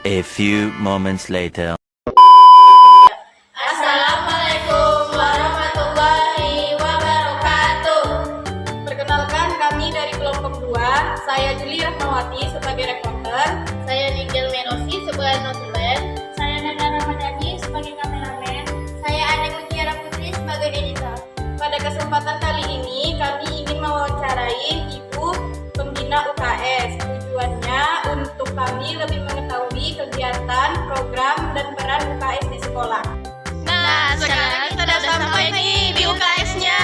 A few moments later. Assalamualaikum warahmatullahi wabarakatuh. Perkenalkan, kami dari kelompok 2. Saya Juli Rahmawati sebagai reporter. Saya Nigel Merosi sebagai notulen. Saya Nana Ramadhani sebagai kameramen. Saya Ade Mutiara Putri sebagai editor. Pada kesempatan kali ini, kami ingin mewawancarai Ibu Pembina UKS. Tujuannya untuk kami lebih mengetahui kegiatan, program, dan peran UKS di sekolah. Nah, sekarang kita udah sampai nih di UKS-nya.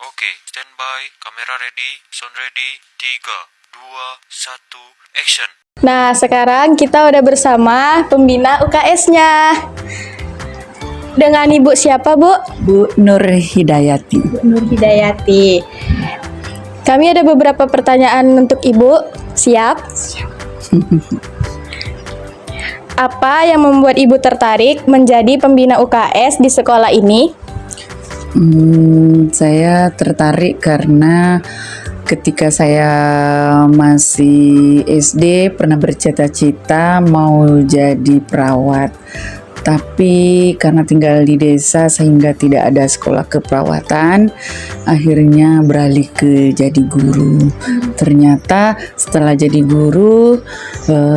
Oke, standby, kamera ready, sound ready, 3, 2, 1, action. Nah, sekarang kita udah bersama pembina UKS-nya. Dengan Ibu siapa, Bu? Bu Nur Hidayati. Bu Nur Hidayati. Kami ada beberapa pertanyaan untuk Ibu. Siap? Apa yang membuat Ibu tertarik menjadi pembina UKS di sekolah ini? Saya tertarik karena ketika saya masih SD pernah bercita-cita mau jadi perawat. Tapi karena tinggal di desa sehingga tidak ada sekolah keperawatan, akhirnya beralih ke jadi guru. Ternyata setelah jadi guru,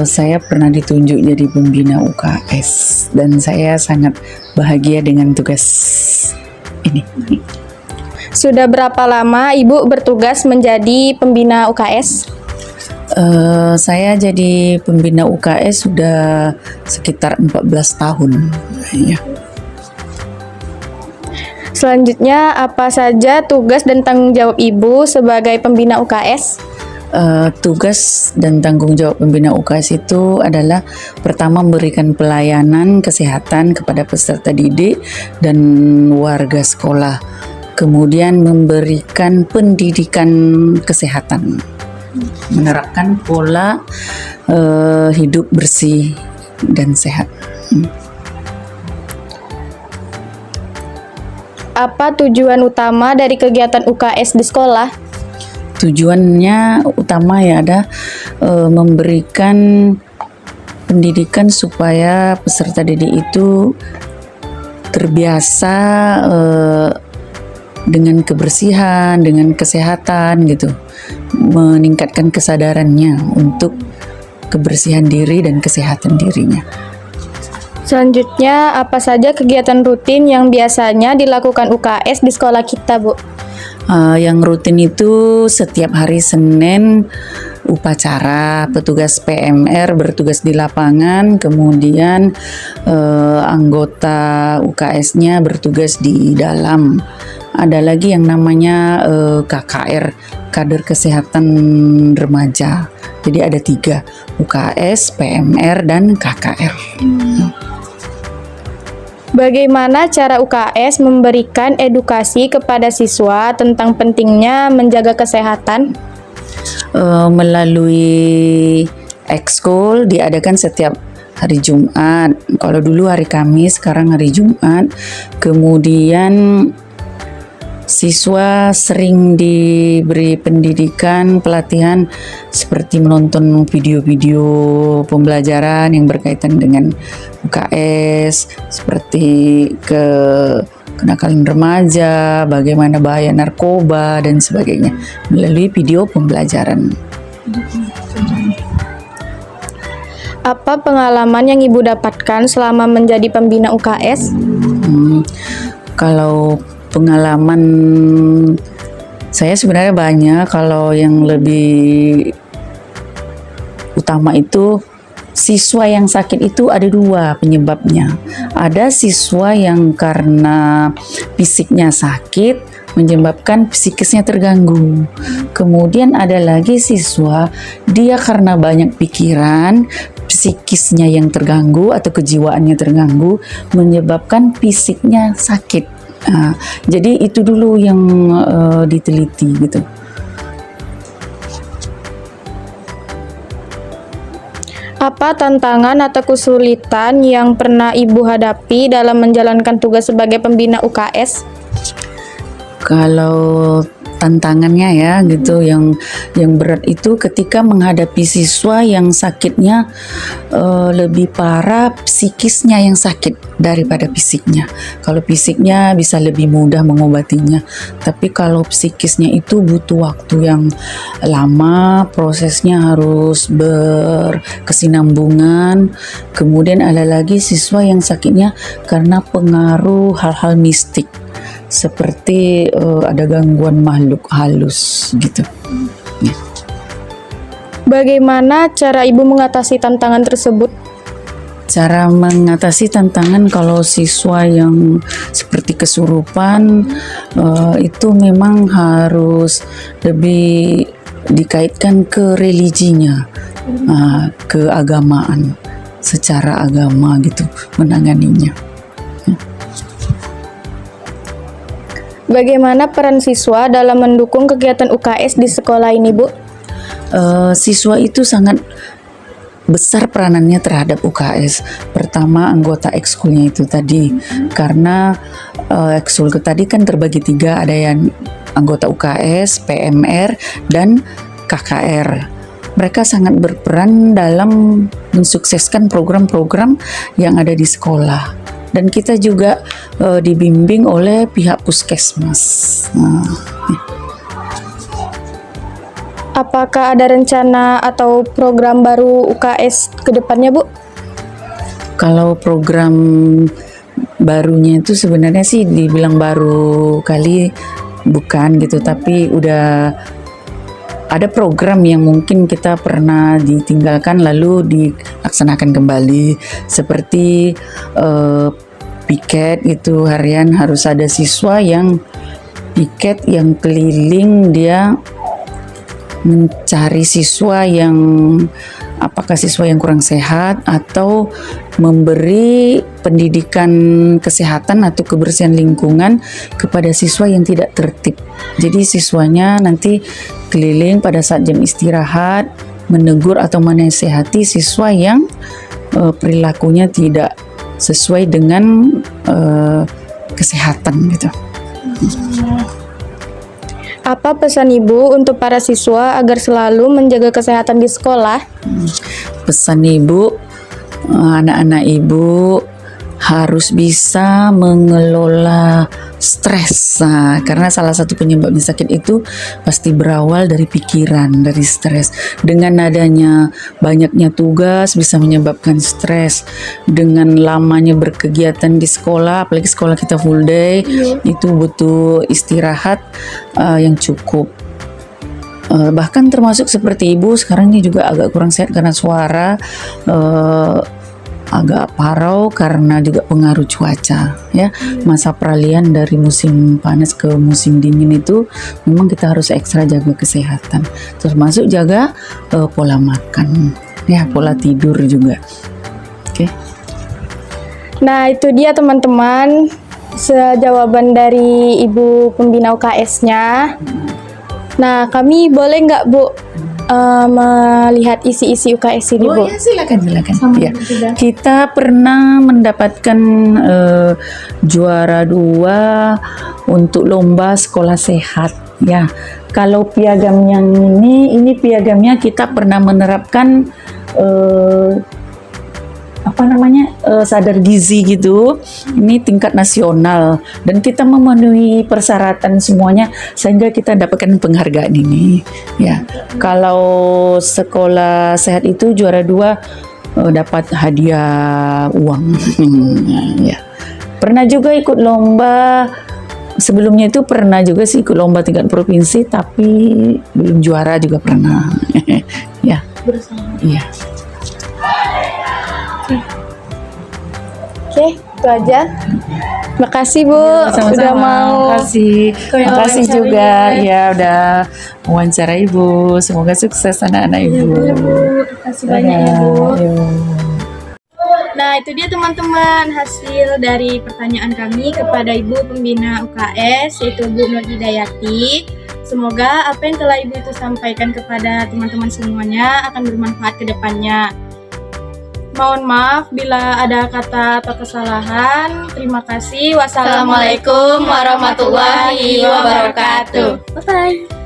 saya pernah ditunjuk jadi pembina UKS dan saya sangat bahagia dengan tugas ini. Sudah berapa lama Ibu bertugas menjadi pembina UKS? Saya jadi pembina UKS sudah sekitar 14 tahun. Ya. Selanjutnya, apa saja tugas dan tanggung jawab Ibu sebagai pembina UKS? Tugas dan tanggung jawab pembina UKS itu adalah pertama memberikan pelayanan kesehatan kepada peserta didik dan warga sekolah. Kemudian memberikan pendidikan kesehatan, menerapkan pola hidup bersih dan sehat. Apa tujuan utama dari kegiatan UKS di sekolah? Tujuannya utama ya ada memberikan pendidikan supaya peserta didik itu terbiasa dengan kebersihan, dengan kesehatan gitu, meningkatkan kesadarannya untuk kebersihan diri dan kesehatan dirinya. Selanjutnya, apa saja kegiatan rutin yang biasanya dilakukan UKS di sekolah kita, Bu? Yang rutin itu setiap hari Senin upacara, petugas PMR bertugas di lapangan, kemudian anggota UKS-nya bertugas di dalam. Ada lagi yang namanya KKR, Kader Kesehatan Remaja. Jadi ada 3, UKS, PMR, dan KKR. Bagaimana cara UKS memberikan edukasi kepada siswa tentang pentingnya menjaga kesehatan? Melalui ekskul diadakan setiap hari Jumat. Kalau dulu hari Kamis, sekarang hari Jumat. Kemudian siswa sering diberi pendidikan, pelatihan seperti menonton video-video pembelajaran yang berkaitan dengan UKS, seperti kenakalan remaja, bagaimana bahaya narkoba, dan sebagainya, melalui video pembelajaran. Apa pengalaman yang Ibu dapatkan selama menjadi pembina UKS? Kalau pengalaman saya sebenarnya banyak. Kalau yang lebih utama itu siswa yang sakit itu ada 2 penyebabnya. Ada siswa yang karena fisiknya sakit menyebabkan psikisnya terganggu. Kemudian ada lagi siswa dia karena banyak pikiran, psikisnya yang terganggu atau kejiwaannya terganggu menyebabkan fisiknya sakit. Jadi itu dulu yang diteliti gitu. Apa tantangan atau kesulitan yang pernah Ibu hadapi dalam menjalankan tugas sebagai pembina UKS? Kalau tantangannya ya gitu, yang berat itu ketika menghadapi siswa yang sakitnya lebih parah, psikisnya yang sakit daripada fisiknya. Kalau fisiknya bisa lebih mudah mengobatinya, tapi kalau psikisnya itu butuh waktu yang lama, prosesnya harus berkesinambungan. Kemudian ada lagi siswa yang sakitnya karena pengaruh hal-hal mistik, seperti ada gangguan makhluk halus gitu. Ya. Bagaimana cara Ibu mengatasi tantangan tersebut? Cara mengatasi tantangan kalau siswa yang seperti kesurupan itu memang harus lebih dikaitkan ke religinya, keagamaan, secara agama gitu menanganinya. Bagaimana peran siswa dalam mendukung kegiatan UKS di sekolah ini, Bu? Siswa itu sangat besar peranannya terhadap UKS. Pertama, anggota ekskulnya itu tadi, karena ekskul tadi kan terbagi 3, ada yang anggota UKS, PMR, dan KKR. Mereka sangat berperan dalam mensukseskan program-program yang ada di sekolah. Dan kita juga dibimbing oleh pihak puskesmas. Apakah ada rencana atau program baru UKS ke depannya, Bu? Kalau program barunya itu sebenarnya sih dibilang baru kali bukan gitu, tapi udah ada program yang mungkin kita pernah ditinggalkan lalu dilaksanakan kembali, seperti piket itu harian, harus ada siswa yang piket yang keliling, dia mencari siswa yang apakah siswa yang kurang sehat atau memberi pendidikan kesehatan atau kebersihan lingkungan kepada siswa yang tidak tertib. Jadi siswanya nanti keliling pada saat jam istirahat menegur atau menasihati siswa yang perilakunya tidak sesuai dengan kesehatan gitu. Apa pesan Ibu untuk para siswa agar selalu menjaga kesehatan di sekolah? Pesan Ibu, anak-anak Ibu harus bisa mengelola stres. Karena salah satu penyebabnya sakit itu pasti berawal dari pikiran, dari stres. Dengan adanya banyaknya tugas bisa menyebabkan stres. Dengan lamanya berkegiatan di sekolah, apalagi sekolah kita full day, itu butuh istirahat yang cukup. Bahkan termasuk seperti Ibu sekarang ini juga agak kurang sehat karena suara, agak parau karena juga pengaruh cuaca ya. Masa peralihan dari musim panas ke musim dingin itu memang kita harus ekstra jaga kesehatan, termasuk jaga pola makan ya, pola tidur juga. Oke. Nah, itu dia teman-teman jawaban dari Ibu pembina UKS-nya. Nah, kami boleh nggak, Bu, melihat isi-isi UKS ini, Bu? Ya, silakan. Ya. Kita pernah mendapatkan juara 2 untuk lomba sekolah sehat. Ya, kalau piagam yang ini piagamnya kita pernah menerapkan sadar gizi gitu. Ini tingkat nasional dan kita memenuhi persyaratan semuanya sehingga kita dapatkan penghargaan ini ya. Kalau sekolah sehat itu juara 2 dapat hadiah uang. Ya. Pernah juga ikut lomba, sebelumnya itu pernah juga sih ikut lomba tingkat provinsi tapi belum juara juga pernah. Ya. Bersama. Iya. Oke, itu aja. Makasih, Bu, Sama-sama. udah mau. Makasih juga ya udah wawancara Ibu. Semoga sukses anak-anak Ibu. Terima kasih banyak, Ibu. Dadah. Yuk. Nah, itu dia teman-teman hasil dari pertanyaan kami kepada Ibu Pembina UKS, yaitu Bu Nur Hidayati. Semoga apa yang telah Ibu itu sampaikan kepada teman-teman semuanya akan bermanfaat ke depannya. Mohon maaf bila ada kata atau kesalahan. Terima kasih. Wassalamualaikum warahmatullahi wabarakatuh. Bye-bye.